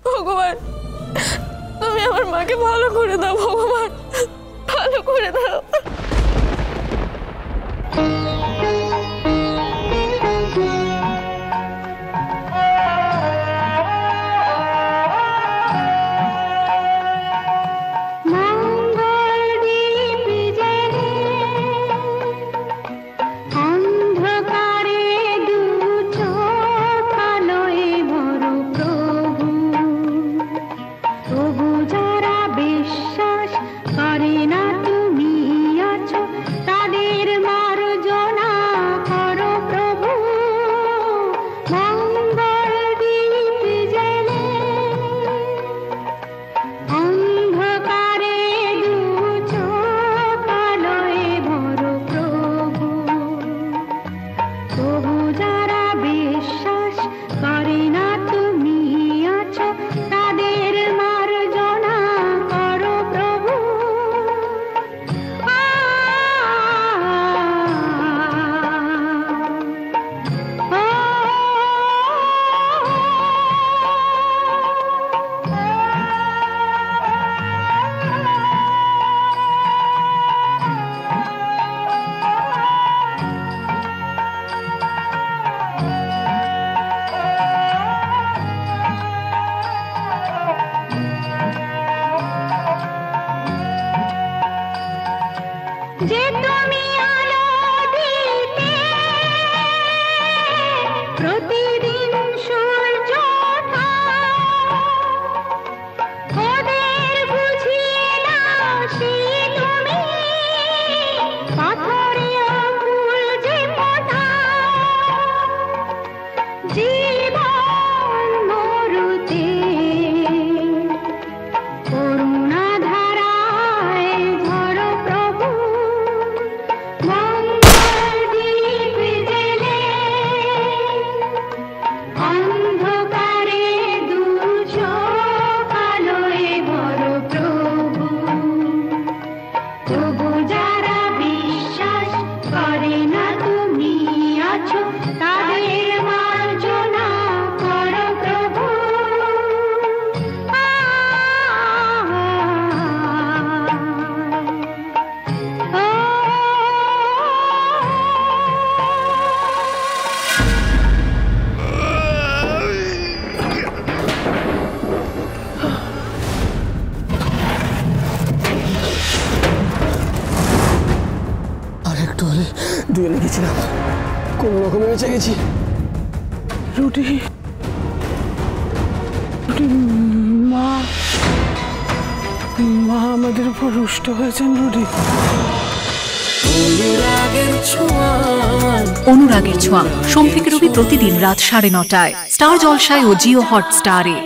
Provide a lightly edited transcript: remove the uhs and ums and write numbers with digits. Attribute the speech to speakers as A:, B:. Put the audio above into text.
A: ভগবান তুমি আমার মাকে ভালো করে দাও, ভগবান ভালো করে দাও। যে তুমি আলো দিতে প্রতিদিন সূর্য ওঠা, ওদের বুঝিয়ে দাও সেই তুমি পাথরে ফুল যে ফোটা, জীবন মরুতে করুণা ধারায় ধরো প্রভু, মঙ্গল দীপ জেলে অন্ধকারে দু চোখ আলোয় ভরো প্রভু। তবু যারা বিশ্বাস করে না তুমি আছো, তাদের মার্জনা করো প্রভু।
B: আর একটু হলে ডুবে গেছিলাম, কোনো রকমে বেঁচে গেছি। রুটি রুটি মা মা আমাদের উপর রুষ্ট হয়েছেন। রুটি
C: অনুরাগের ছোঁয়া সোম থেকে রবি প্রতিদিন রাত 9:30টায় স্টার জলসায় ও জিও হটস্টারে।